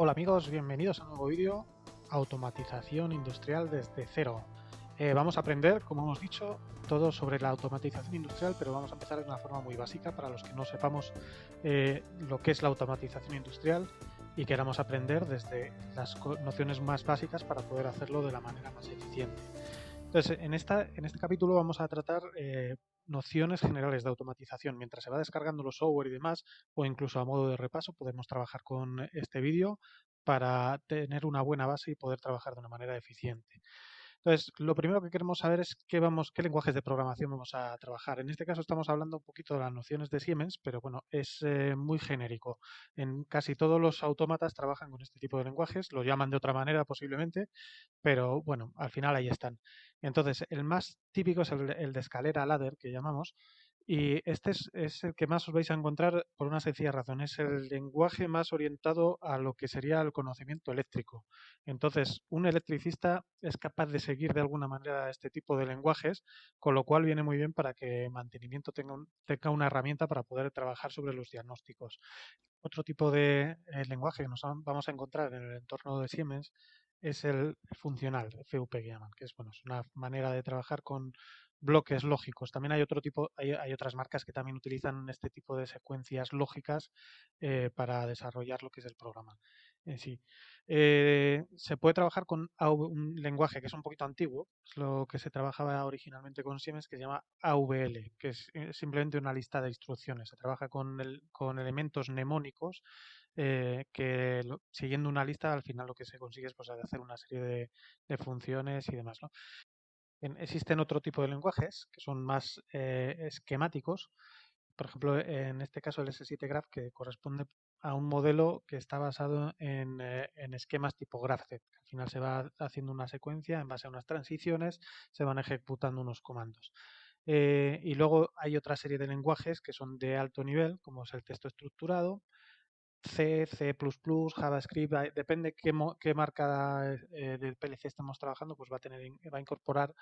Hola amigos, bienvenidos a un nuevo vídeo, automatización industrial desde cero. Vamos a aprender, como hemos dicho, todo sobre la automatización industrial, pero vamos a empezar de una forma muy básica para los que no sepamos lo que es la automatización industrial y queramos aprender desde las nociones más básicas para poder hacerlo de la manera más eficiente. Entonces, en este capítulo vamos a tratar nociones generales de automatización. Mientras se va descargando los software y demás, o incluso a modo de repaso, podemos trabajar con este vídeo para tener una buena base y poder trabajar de una manera eficiente. Entonces, lo primero que queremos saber es qué lenguajes de programación vamos a trabajar. En este caso estamos hablando un poquito de las nociones de Siemens, pero bueno, es muy genérico. En casi todos los autómatas trabajan con este tipo de lenguajes, lo llaman de otra manera posiblemente, pero bueno, al final ahí están. Entonces, el más típico es el de escalera ladder, que llamamos, y este es el que más os vais a encontrar por una sencilla razón. Es el lenguaje más orientado a lo que sería el conocimiento eléctrico. Entonces, un electricista es capaz de seguir de alguna manera este tipo de lenguajes, con lo cual viene muy bien para que mantenimiento tenga una herramienta para poder trabajar sobre los diagnósticos. Otro tipo de lenguaje que vamos a encontrar en el entorno de Siemens es el funcional, FUP que llaman, que es, bueno, es una manera de trabajar con bloques lógicos. También hay otro tipo, hay otras marcas que también utilizan este tipo de secuencias lógicas para desarrollar lo que es el programa en sí. Se puede trabajar con un lenguaje que es un poquito antiguo, es lo que se trabajaba originalmente con Siemens, que se llama AVL, que es simplemente una lista de instrucciones. Se trabaja con elementos mnemónicos que siguiendo una lista al final lo que se consigue es pues, hacer una serie de funciones y demás, ¿no? Existen otro tipo de lenguajes que son más esquemáticos. Por ejemplo, en este caso el S7 Graph, que corresponde a un modelo que está basado en esquemas tipo GraphZ. Al final se va haciendo una secuencia en base a unas transiciones, se van ejecutando unos comandos. Y luego hay otra serie de lenguajes que son de alto nivel, como es el texto estructurado, C, C++, JavaScript, depende qué marca del PLC estemos trabajando, pues va a incorporar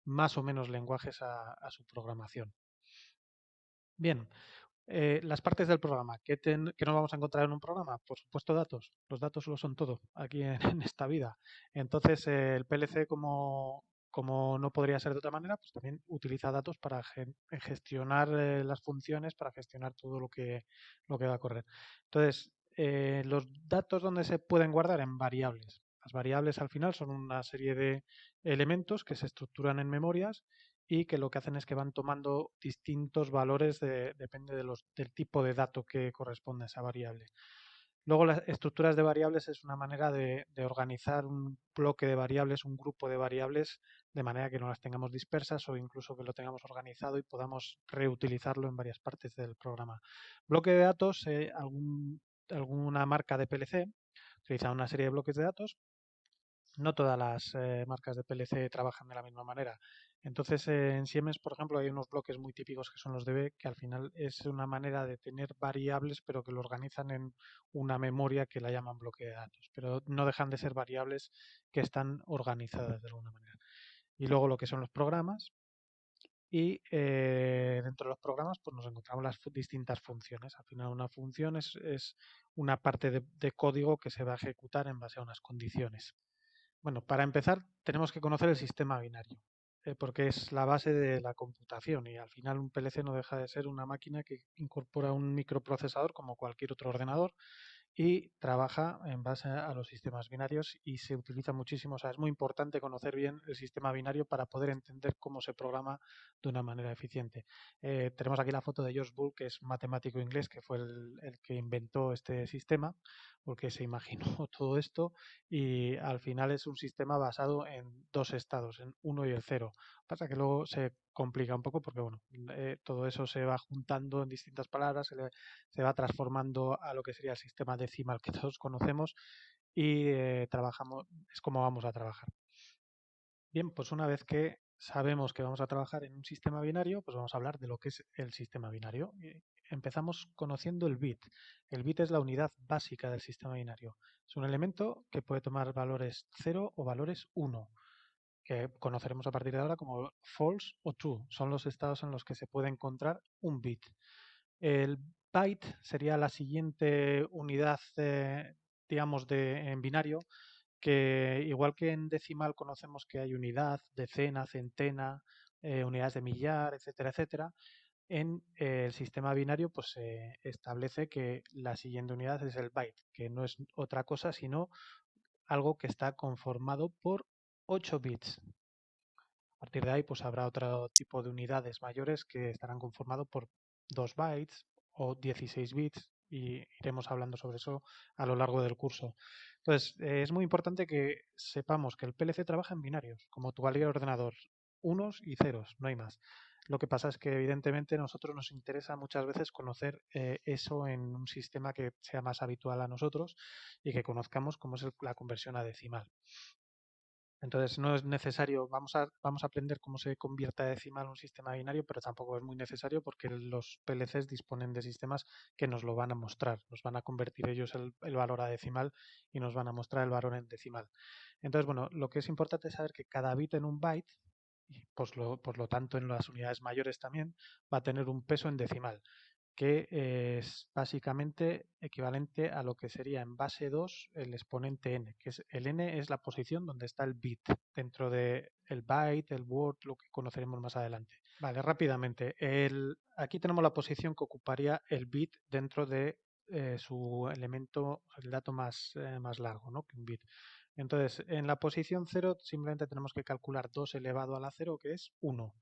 más o menos lenguajes a su programación. Bien, las partes del programa. ¿Qué nos vamos a encontrar en un programa? Por supuesto, datos. Los datos lo son todo aquí en esta vida. Entonces, el PLC, como no podría ser de otra manera, pues también utiliza datos para gestionar las funciones, para gestionar todo lo que va a correr. Entonces, los datos, ¿dónde se pueden guardar? En variables. Las variables al final son una serie de elementos que se estructuran en memorias y que lo que hacen es que van tomando distintos valores depende del tipo de dato que corresponde a esa variable. Luego las estructuras de variables es una manera de organizar un bloque de variables, un grupo de variables, de manera que no las tengamos dispersas o incluso que lo tengamos organizado y podamos reutilizarlo en varias partes del programa. Bloque de datos, alguna marca de PLC utiliza una serie de bloques de datos. No todas las marcas de PLC trabajan de la misma manera. Entonces, en Siemens, por ejemplo, hay unos bloques muy típicos que son los DB, que al final es una manera de tener variables, pero que lo organizan en una memoria que la llaman bloque de datos. Pero no dejan de ser variables que están organizadas de alguna manera. Y luego lo que son los programas. Y dentro de los programas pues nos encontramos las distintas funciones. Al final una función es una parte de código que se va a ejecutar en base a unas condiciones. Bueno, para empezar tenemos que conocer el sistema binario, porque es la base de la computación y al final un PLC no deja de ser una máquina que incorpora un microprocesador como cualquier otro ordenador y trabaja en base a los sistemas binarios y se utiliza muchísimo. O sea, es muy importante conocer bien el sistema binario para poder entender cómo se programa de una manera eficiente. Tenemos aquí la foto de George Boole, que es matemático inglés, que fue el que inventó este sistema, porque se imaginó todo esto y al final es un sistema basado en dos estados, en 1 y el 0. Pasa que luego se complica un poco porque bueno, todo eso se va juntando en distintas palabras, se va transformando a lo que sería el sistema decimal que todos conocemos y es como vamos a trabajar. Bien, pues una vez que sabemos que vamos a trabajar en un sistema binario, pues vamos a hablar de lo que es el sistema binario. Empezamos conociendo el bit. El bit es la unidad básica del sistema binario. Es un elemento que puede tomar valores 0 o valores 1, que conoceremos a partir de ahora como false o true. Son los estados en los que se puede encontrar un bit. El byte sería la siguiente unidad digamos, en binario, que igual que en decimal conocemos que hay unidad, decena, centena, unidades de millar, etcétera, etcétera, en el sistema binario pues se establece que la siguiente unidad es el byte, que no es otra cosa sino algo que está conformado por 8 bits. A partir de ahí pues habrá otro tipo de unidades mayores que estarán conformados por 2 bytes o 16 bits y iremos hablando sobre eso a lo largo del curso. Entonces, es muy importante que sepamos que el PLC trabaja en binarios, como cualquier ordenador, unos y ceros, no hay más. Lo que pasa es que evidentemente a nosotros nos interesa muchas veces conocer eso en un sistema que sea más habitual a nosotros y que conozcamos cómo es la conversión a decimal. Entonces no es necesario, vamos a aprender cómo se convierte a decimal un sistema binario, pero tampoco es muy necesario porque los PLCs disponen de sistemas que nos lo van a mostrar, nos van a convertir ellos el valor a decimal y nos van a mostrar el valor en decimal. Entonces, bueno, lo que es importante es saber que cada bit en un byte, y por lo tanto en las unidades mayores también, va a tener un peso en decimal que es básicamente equivalente a lo que sería en base 2 el exponente n, que es el n es la posición donde está el bit dentro del byte, el word, lo que conoceremos más adelante. Vale, rápidamente. Aquí tenemos la posición que ocuparía el bit dentro de su elemento, el dato más largo, ¿no? Que un bit. Entonces, en la posición 0 simplemente tenemos que calcular 2 elevado a la 0, que es 1.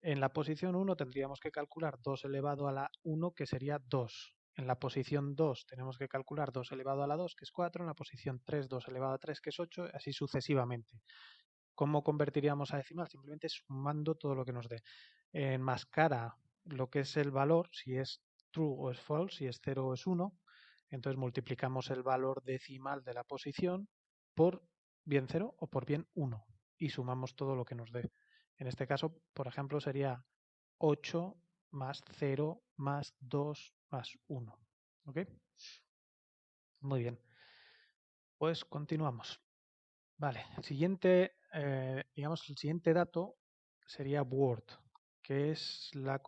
En la posición 1 tendríamos que calcular 2 elevado a la 1, que sería 2. En la posición 2 tenemos que calcular 2 elevado a la 2, que es 4. En la posición 3, 2 elevado a 3, que es 8, así sucesivamente. ¿Cómo convertiríamos a decimal? Simplemente sumando todo lo que nos dé. Enmascara lo que es el valor, si es true o es false, si es 0 o es 1. Entonces multiplicamos el valor decimal de la posición por bien 0 o por bien 1 y sumamos todo lo que nos dé. En este caso, por ejemplo, sería 8 más 0 más 2 más 1. ¿Ok? Muy bien. Pues continuamos. Vale, el siguiente, digamos, el siguiente dato sería word, que es la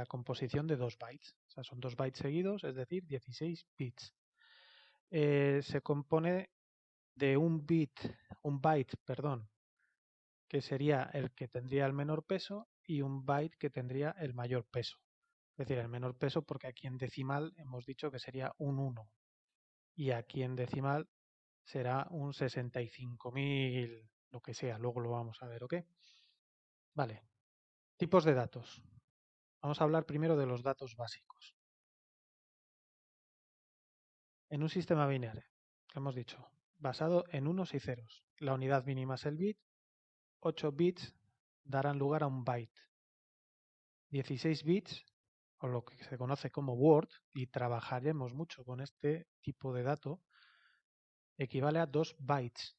composición de 2 bytes. O sea, son 2 bytes seguidos, es decir, 16 bits. Se compone de un byte, perdón, que sería el que tendría el menor peso y un byte que tendría el mayor peso. Es decir, el menor peso porque aquí en decimal hemos dicho que sería un 1 y aquí en decimal será un 65.000, lo que sea, luego lo vamos a ver, ¿ok? Vale, tipos de datos. Vamos a hablar primero de los datos básicos. En un sistema binario, que hemos dicho, basado en unos y ceros. La unidad mínima es el bit, 8 bits darán lugar a un byte. 16 bits, o lo que se conoce como word, y trabajaremos mucho con este tipo de dato, equivale a 2 bytes.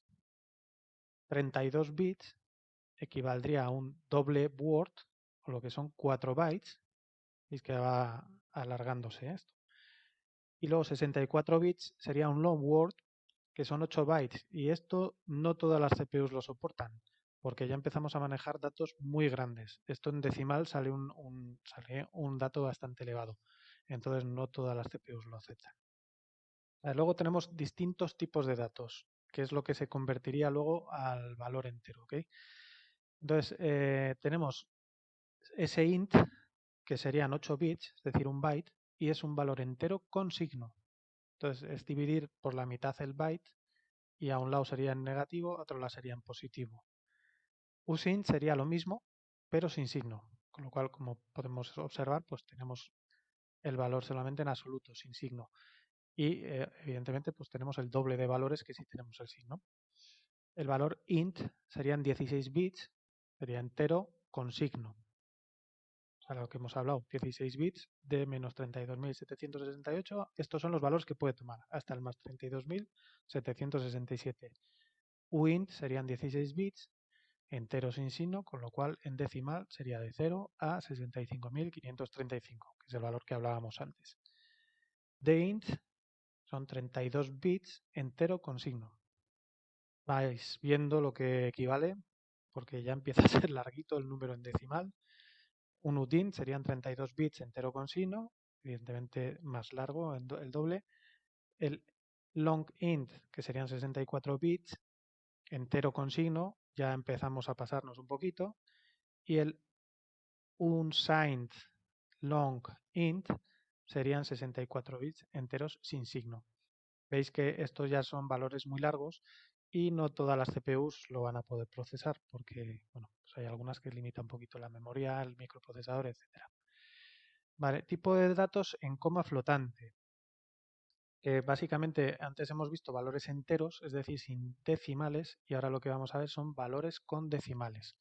32 bits equivaldría a un doble word, o lo que son 4 bytes, y es que va alargándose esto. Y luego 64 bits sería un long word, que son 8 bytes, y esto no todas las CPUs lo soportan, porque ya empezamos a manejar datos muy grandes. Esto en decimal sale un dato bastante elevado, entonces no todas las CPUs lo aceptan. Luego tenemos distintos tipos de datos, que es lo que se convertiría luego al valor entero, ¿ok? Entonces, tenemos ese int, que serían 8 bits, es decir, un byte, y es un valor entero con signo. Entonces, es dividir por la mitad el byte, y a un lado sería en negativo, a otro lado sería en positivo. Usint sería lo mismo, pero sin signo, con lo cual, como podemos observar, pues tenemos el valor solamente en absoluto, sin signo. Y evidentemente pues tenemos el doble de valores que si tenemos el signo. El valor int serían 16 bits, sería entero con signo. O sea, lo que hemos hablado, 16 bits de menos 32.768. Estos son los valores que puede tomar, hasta el más 32.767. Uint serían 16 bits, entero sin signo, con lo cual en decimal sería de 0 a 65.535, que es el valor que hablábamos antes. Deint son 32 bits entero con signo. Vais viendo lo que equivale, porque ya empieza a ser larguito el número en decimal. Un UDINT serían 32 bits entero con signo, evidentemente más largo, el doble. El long int, que serían 64 bits, entero con signo, ya empezamos a pasarnos un poquito, y el unsigned long int serían 64 bits enteros sin signo. Veis que estos ya son valores muy largos y no todas las CPUs lo van a poder procesar porque, bueno, pues hay algunas que limitan un poquito la memoria, el microprocesador, etcétera. Vale, tipo de datos en coma flotante. Básicamente antes hemos visto valores enteros, es decir, sin decimales, y ahora lo que vamos a ver son valores con decimales.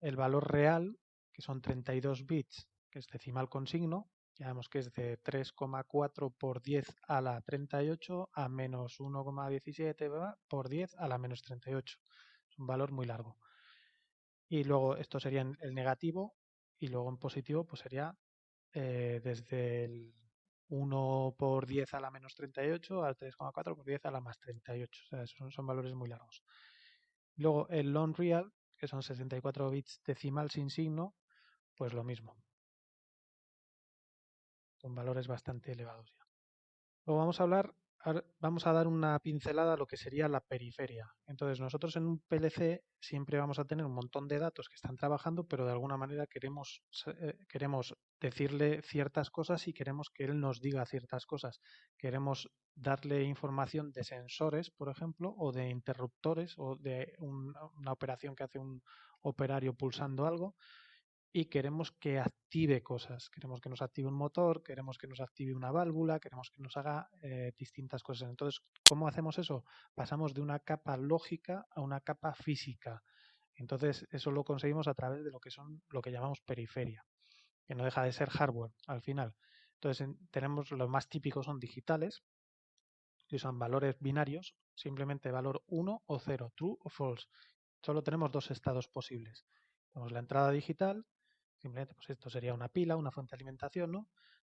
El valor real, que son 32 bits, que es decimal con signo, ya vemos que es de 3,4 por 10 a la 38 a menos 1,17 por 10 a la menos 38. Es un valor muy largo. Y luego esto sería el negativo y luego en positivo pues sería desde el 1 por 10 a la menos 38 al 3,4 por 10 a la más 38. O sea, son valores muy largos. Luego el long real, que son 64 bits decimal sin signo, pues lo mismo. Son valores bastante elevados ya. Luego vamos a dar una pincelada a lo que sería la periferia. Entonces, nosotros en un PLC siempre vamos a tener un montón de datos que están trabajando, pero de alguna manera queremos decirle ciertas cosas y queremos que él nos diga ciertas cosas. Queremos darle información de sensores, por ejemplo, o de interruptores, o de una operación que hace un operario pulsando algo y queremos que active cosas. Queremos que nos active un motor, queremos que nos active una válvula, queremos que nos haga distintas cosas. Entonces, ¿cómo hacemos eso? Pasamos de una capa lógica a una capa física. Entonces, eso lo conseguimos a través de lo que llamamos periferia, que no deja de ser hardware al final. Entonces, tenemos los más típicos son digitales, que son valores binarios, simplemente valor 1 o 0, true o false. Solo tenemos dos estados posibles. Tenemos la entrada digital, simplemente pues esto sería una pila, una fuente de alimentación, ¿no?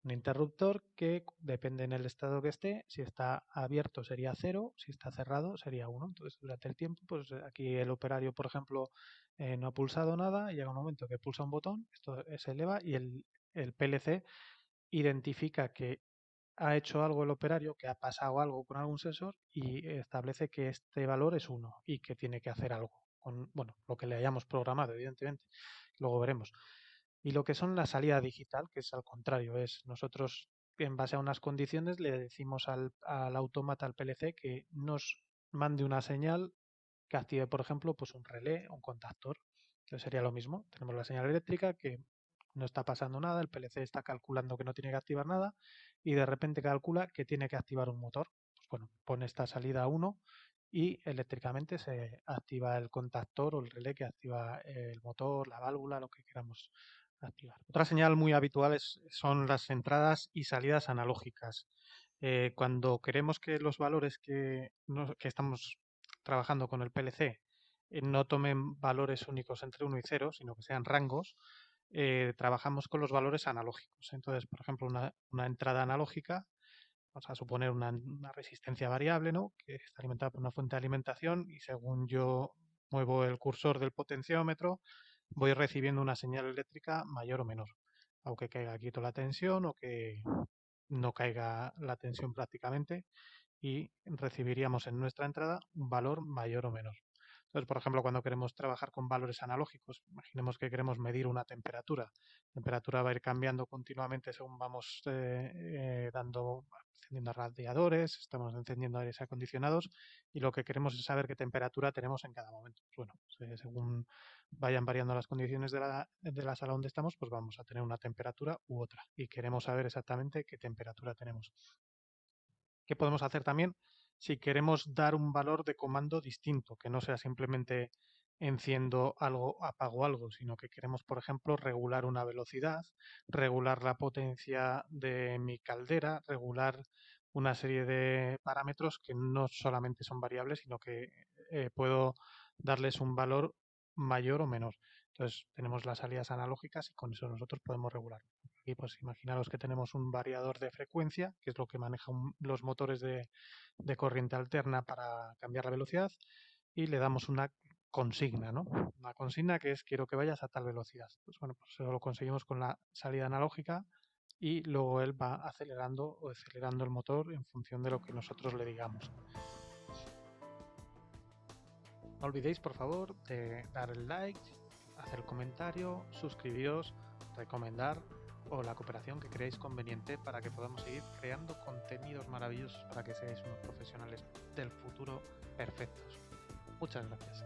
Un interruptor que depende en el estado que esté, si está abierto sería 0, si está cerrado sería 1. Entonces durante el tiempo, pues aquí el operario, por ejemplo, no ha pulsado nada y llega un momento que pulsa un botón, esto se eleva y el PLC identifica que ha hecho algo el operario, que ha pasado algo con algún sensor y establece que este valor es 1 y que tiene que hacer algo con, bueno, lo que le hayamos programado, evidentemente. Luego veremos. Y lo que son la salida digital, que es al contrario, es nosotros en base a unas condiciones le decimos al autómata, al PLC, que nos mande una señal que active, por ejemplo, pues un relé, un contactor. Entonces sería lo mismo. Tenemos la señal eléctrica que no está pasando nada, el PLC está calculando que no tiene que activar nada y de repente calcula que tiene que activar un motor. Pues bueno, pone esta salida 1 y eléctricamente se activa el contactor o el relé que activa el motor, la válvula, lo que queramos activar. Otra señal muy habitual son las entradas y salidas analógicas. Cuando queremos que los valores que estamos trabajando con el PLC no tomen valores únicos entre 1 y 0, sino que sean rangos, trabajamos con los valores analógicos. Entonces, por ejemplo, una entrada analógica, vamos a suponer una resistencia variable, ¿no? Que está alimentada por una fuente de alimentación y según yo muevo el cursor del potenciómetro, voy recibiendo una señal eléctrica mayor o menor, aunque caiga quieto la tensión o que no caiga la tensión prácticamente y recibiríamos en nuestra entrada un valor mayor o menor. Entonces, por ejemplo, cuando queremos trabajar con valores analógicos, imaginemos que queremos medir una temperatura. La temperatura va a ir cambiando continuamente según vamos encendiendo radiadores, estamos encendiendo aires acondicionados y lo que queremos es saber qué temperatura tenemos en cada momento. Pues bueno, según vayan variando las condiciones de la sala donde estamos, pues vamos a tener una temperatura u otra y queremos saber exactamente qué temperatura tenemos. ¿Qué podemos hacer también si queremos dar un valor de comando distinto, que no sea simplemente enciendo algo, apago algo, sino que queremos, por ejemplo, regular una velocidad, regular la potencia de mi caldera, regular una serie de parámetros que no solamente son variables, sino que puedo darles un valor mayor o menor. Entonces tenemos las salidas analógicas y con eso nosotros podemos regular. Aquí pues imaginaros que tenemos un variador de frecuencia, que es lo que maneja los motores de corriente alterna para cambiar la velocidad, y le damos una consigna, ¿no? Una consigna que es quiero que vayas a tal velocidad. Pues bueno, pues eso lo conseguimos con la salida analógica y luego él va acelerando o decelerando el motor en función de lo que nosotros le digamos. No olvidéis, por favor, de dar el like, hacer el comentario, suscribiros, recomendar o la cooperación que creáis conveniente para que podamos seguir creando contenidos maravillosos para que seáis unos profesionales del futuro perfectos. Muchas gracias.